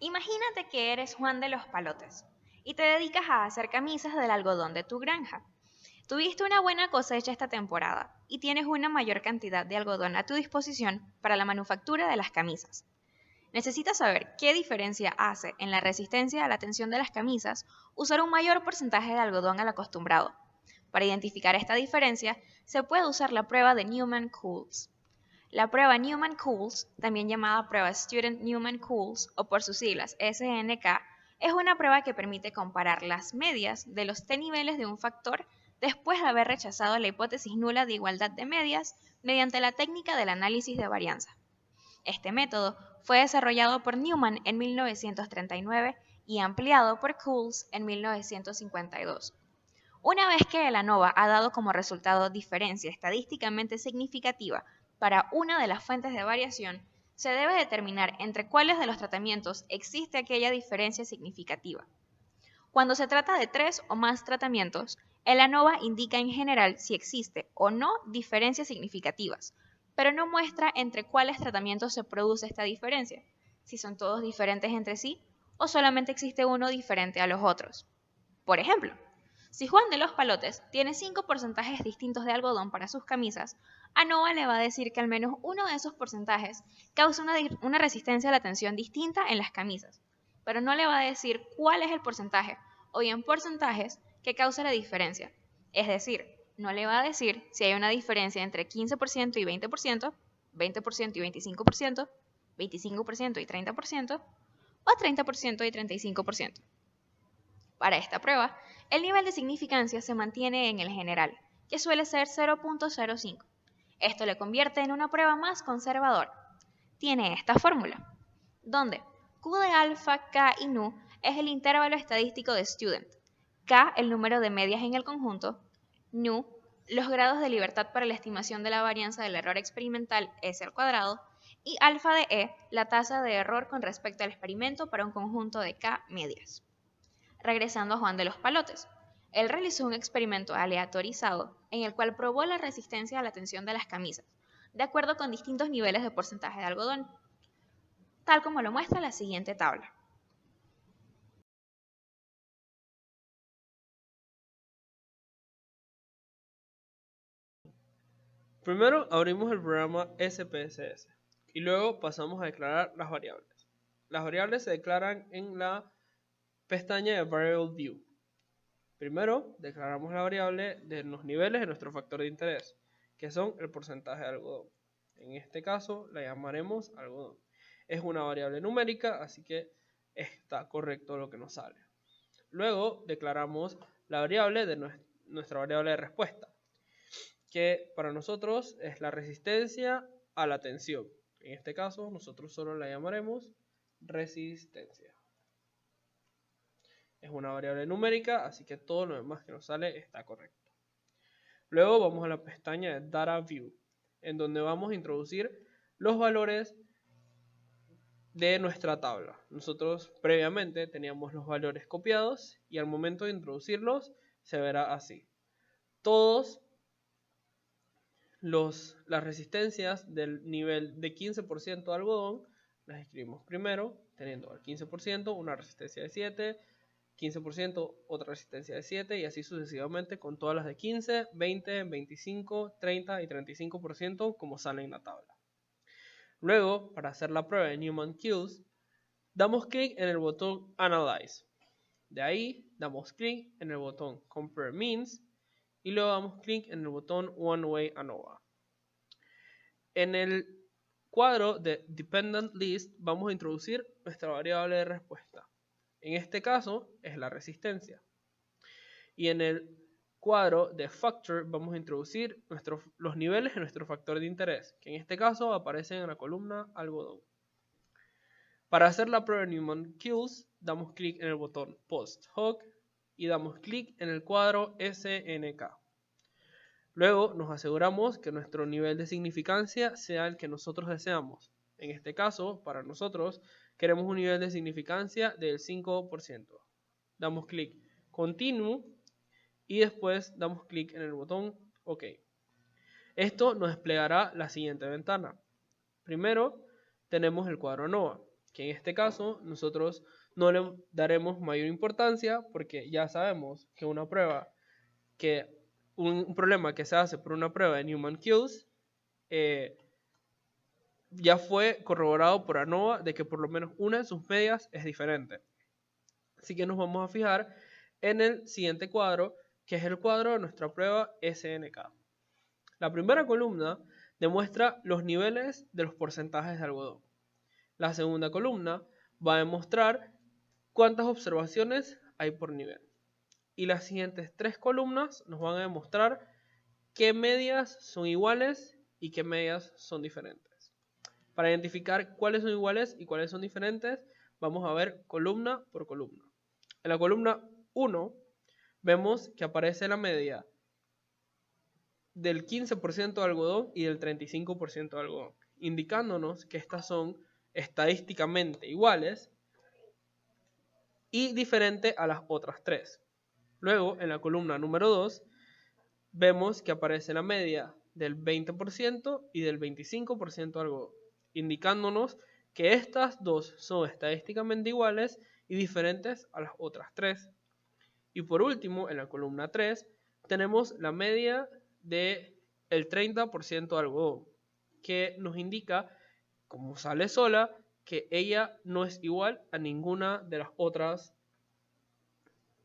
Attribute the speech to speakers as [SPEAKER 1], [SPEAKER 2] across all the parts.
[SPEAKER 1] Imagínate que eres Juan de los Palotes y te dedicas a hacer camisas del algodón de tu granja. Tuviste una buena cosecha esta temporada y tienes una mayor cantidad de algodón a tu disposición para la manufactura de las camisas. Necesitas saber qué diferencia hace en la resistencia a la tensión de las camisas usar un mayor porcentaje de algodón al acostumbrado. Para identificar esta diferencia, se puede usar la prueba de Newman-Coulson. La prueba Newman-Coulson, también llamada prueba Student Newman-Coulson o por sus siglas SNK, es una prueba que permite comparar las medias de los t niveles de un factor después de haber rechazado la hipótesis nula de igualdad de medias mediante la técnica del análisis de varianza. Este método fue desarrollado por Newman en 1939 y ampliado por Coulson en 1952. Una vez que el ANOVA ha dado como resultado diferencia estadísticamente significativa para una de las fuentes de variación, se debe determinar entre cuáles de los tratamientos existe aquella diferencia significativa. Cuando se trata de 3 o más tratamientos, el ANOVA indica en general si existe o no diferencias significativas, pero no muestra entre cuáles tratamientos se produce esta diferencia, si son todos diferentes entre sí o solamente existe uno diferente a los otros. Por ejemplo, si Juan de los Palotes tiene 5 porcentajes distintos de algodón para sus camisas, ANOVA le va a decir que al menos uno de esos porcentajes causa una resistencia a la tensión distinta en las camisas, pero no le va a decir cuál es el porcentaje, o bien porcentajes, que causa la diferencia. Es decir, no le va a decir si hay una diferencia entre 15% y 20%, 20% y 25%, 25% y 30%, o 30% y 35%. Para esta prueba, el nivel de significancia se mantiene en el general, que suele ser 0.05. Esto le convierte en una prueba más conservadora. Tiene esta fórmula, donde Q de alfa, K y nu es el intervalo estadístico de Student, K el número de medias en el conjunto, nu los grados de libertad para la estimación de la varianza del error experimental S al cuadrado, y alfa de E la tasa de error con respecto al experimento para un conjunto de K medias. Regresando a Juan de los Palotes, él realizó un experimento aleatorizado en el cual probó la resistencia a la tensión de las camisas, de acuerdo con distintos niveles de porcentaje de algodón, tal como lo muestra la siguiente tabla.
[SPEAKER 2] Primero abrimos el programa SPSS y luego pasamos a declarar las variables. Las variables se declaran en la pestaña de Variable View. Primero declaramos la variable de los niveles de nuestro factor de interés, que son el porcentaje de algodón. En este caso la llamaremos algodón. Es una variable numérica, así que está correcto lo que nos sale. Luego declaramos la variable de nuestra variable de respuesta, que para nosotros es la resistencia a la tensión. En este caso nosotros solo la llamaremos resistencia. Es una variable numérica, así que todo lo demás que nos sale está correcto. Luego vamos a la pestaña de Data View, en donde vamos a introducir los valores de nuestra tabla. Nosotros previamente teníamos los valores copiados y al momento de introducirlos se verá así. Todas las resistencias del nivel de 15% de algodón las escribimos primero, teniendo al 15% una resistencia de 7, 15% otra resistencia de 7 y así sucesivamente con todas las de 15, 20, 25, 30 y 35% como sale en la tabla. Luego, para hacer la prueba de Newman-Coulson, damos clic en el botón Analyze. De ahí damos clic en el botón Compare Means y luego damos clic en el botón One Way ANOVA. En el cuadro de Dependent List vamos a introducir nuestra variable de respuesta. En este caso es la resistencia. Y en el cuadro de Factor vamos a introducir los niveles de nuestro factor de interés, que en este caso aparecen en la columna algodón. Para hacer la prueba de Newman-Coulson, damos clic en el botón Post Hoc y damos clic en el cuadro SNK. Luego nos aseguramos que nuestro nivel de significancia sea el que nosotros deseamos. En este caso, para nosotros, queremos un nivel de significancia del 5%. Damos clic Continue y después damos clic en el botón OK. Esto nos desplegará la siguiente ventana. Primero tenemos el cuadro ANOVA. que en este caso nosotros no le daremos mayor importancia porque ya sabemos que una prueba, que un problema que se hace por una prueba de Newman-Kills ya fue corroborado por ANOVA de que por lo menos una de sus medias es diferente. Así que nos vamos a fijar en el siguiente cuadro, que es el cuadro de nuestra prueba SNK. La primera columna demuestra los niveles de los porcentajes de algodón. La segunda columna va a demostrar cuántas observaciones hay por nivel. Y las siguientes tres columnas nos van a demostrar qué medias son iguales y qué medias son diferentes. Para identificar cuáles son iguales y cuáles son diferentes, vamos a ver columna por columna. En la columna 1 vemos que aparece la media del 15% de algodón y del 35% de algodón, indicándonos que estas son estadísticamente iguales y diferentes a las otras tres. Luego, en la columna número 2, vemos que aparece la media del 20% y del 25% de algodón, indicándonos que estas dos son estadísticamente iguales y diferentes a las otras tres. Y por último, en la columna 3, tenemos la media del 30% de algodón, que nos indica, como sale sola, que ella no es igual a ninguna de las otras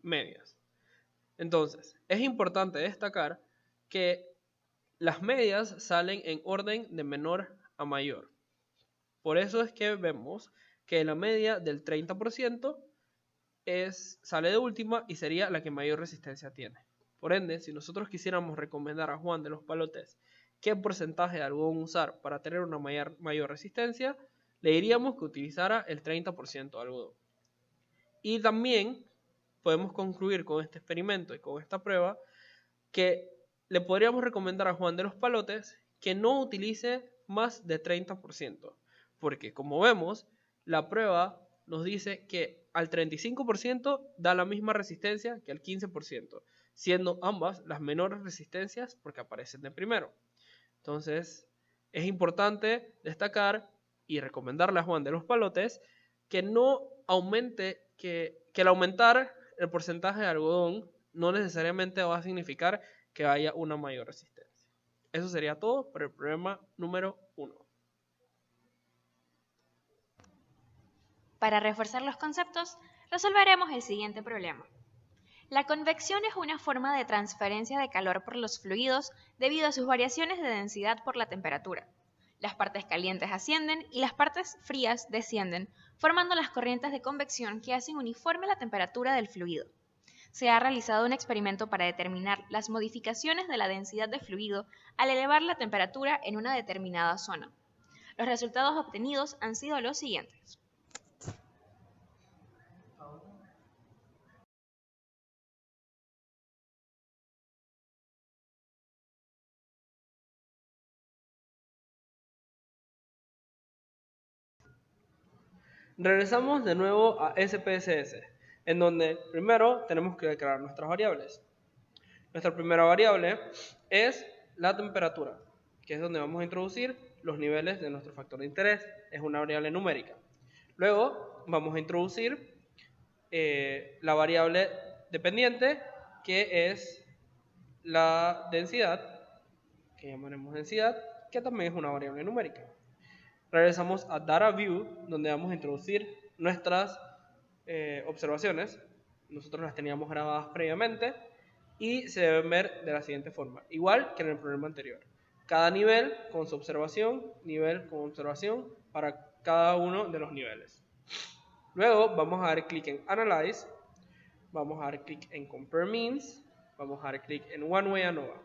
[SPEAKER 2] medias. Entonces, es importante destacar que las medias salen en orden de menor a mayor. Por eso es que vemos que la media del 30% sale de última y sería la que mayor resistencia tiene. Por ende, si nosotros quisiéramos recomendar a Juan de los Palotes qué porcentaje de algodón usar para tener una mayor resistencia, le diríamos que utilizara el 30% de algodón. Y también podemos concluir con este experimento y con esta prueba que le podríamos recomendar a Juan de los Palotes que no utilice más de 30%, porque como vemos, la prueba nos dice que al 35% da la misma resistencia que al 15%, siendo ambas las menores resistencias porque aparecen de primero. Entonces, es importante destacar y recomendarle a Juan de los Palotes que no aumente, que al aumentar el porcentaje de algodón no necesariamente va a significar que haya una mayor resistencia. Eso sería todo por el problema número 1.
[SPEAKER 1] Para reforzar los conceptos, resolveremos el siguiente problema. La convección es una forma de transferencia de calor por los fluidos debido a sus variaciones de densidad por la temperatura. Las partes calientes ascienden y las partes frías descienden, formando las corrientes de convección que hacen uniforme la temperatura del fluido. Se ha realizado un experimento para determinar las modificaciones de la densidad de fluido al elevar la temperatura en una determinada zona. Los resultados obtenidos han sido los siguientes.
[SPEAKER 2] Regresamos de nuevo a SPSS, en donde primero tenemos que declarar nuestras variables. Nuestra primera variable es la temperatura, que es donde vamos a introducir los niveles de nuestro factor de interés. Es una variable numérica. Luego vamos a introducir la variable dependiente, que es la densidad, que llamaremos densidad, que también es una variable numérica. Regresamos a Data View, donde vamos a introducir nuestras observaciones. Nosotros las teníamos grabadas previamente y se deben ver de la siguiente forma, igual que en el problema anterior. Cada nivel con su observación, nivel con observación para cada uno de los niveles. Luego vamos a dar clic en Analyze, vamos a dar clic en Compare Means, vamos a dar clic en One Way ANOVA.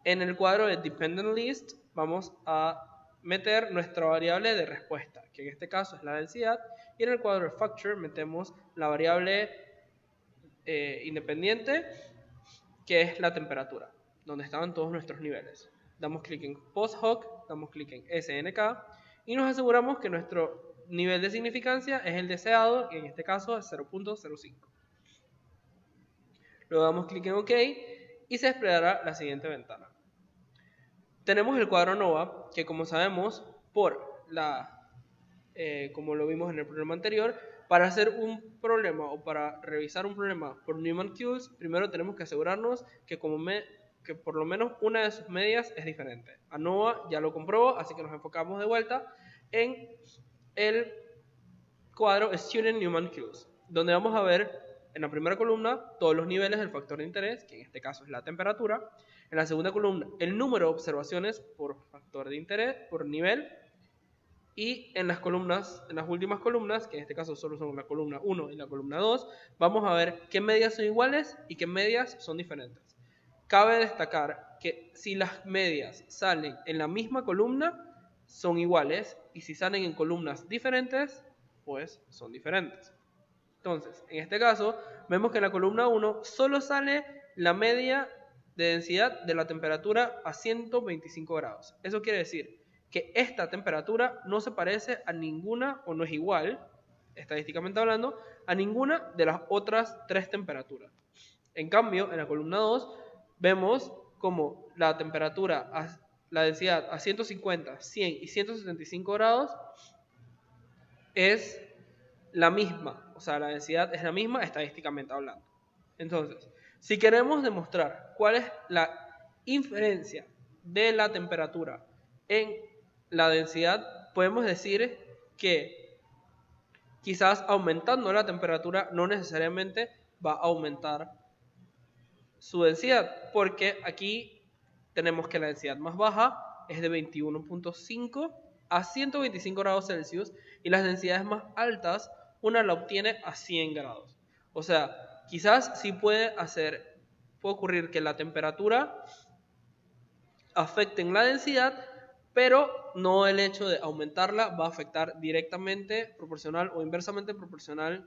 [SPEAKER 2] En el cuadro de Dependent List vamos a meter nuestra variable de respuesta, que en este caso es la densidad, y en el cuadro de Factor metemos la variable independiente, que es la temperatura, donde estaban todos nuestros niveles. Damos clic en Post-Hoc, damos clic en SNK, y nos aseguramos que nuestro nivel de significancia es el deseado, que en este caso es 0.05. Luego damos clic en OK, y se desplegará la siguiente ventana. Tenemos el cuadro ANOVA, que como sabemos, por la como lo vimos en el problema anterior. Para hacer un problema o para revisar un problema por Newman-Cubes, primero tenemos que asegurarnos que por lo menos una de sus medias es diferente. ANOVA ya lo comprobó, así que nos enfocamos de vuelta en el cuadro Student Newman-Cubes, donde vamos a ver en la primera columna todos los niveles del factor de interés, que en este caso es la temperatura. En la segunda columna el número de observaciones por factor de interés, por nivel. Y en las últimas columnas, que en este caso solo son la columna 1 y la columna 2, vamos a ver qué medias son iguales y qué medias son diferentes. Cabe destacar que si las medias salen en la misma columna, son iguales, y si salen en columnas diferentes, pues son diferentes. Entonces, en este caso, vemos que en la columna 1 solo sale la media de densidad de la temperatura a 125 grados. Eso quiere decir que esta temperatura no se parece a ninguna, o no es igual, estadísticamente hablando, a ninguna de las otras 3 temperaturas. En cambio, en la columna 2 vemos como la temperatura, la densidad a 150, 100 y 175 grados es la misma, o sea, la densidad es la misma estadísticamente hablando. Entonces, si queremos demostrar cuál es la inferencia de la temperatura en la densidad, podemos decir que quizás aumentando la temperatura no necesariamente va a aumentar su densidad, porque aquí tenemos que la densidad más baja es de 21.5 a 125 grados Celsius, y las densidades más altas una la obtiene a 100 grados. O sea, quizás sí puede ocurrir que la temperatura afecte en la densidad, pero no el hecho de aumentarla va a afectar directamente proporcional o inversamente proporcional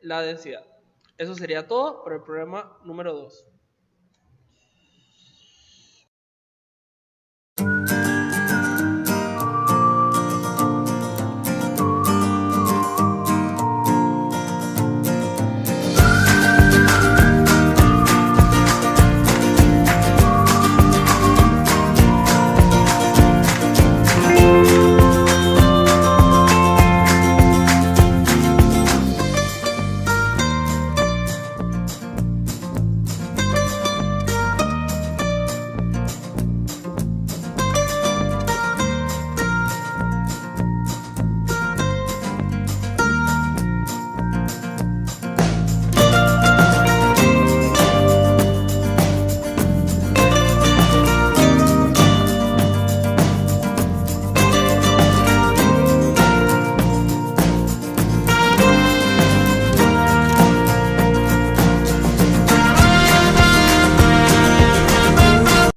[SPEAKER 2] la densidad. Eso sería todo por el problema número 2.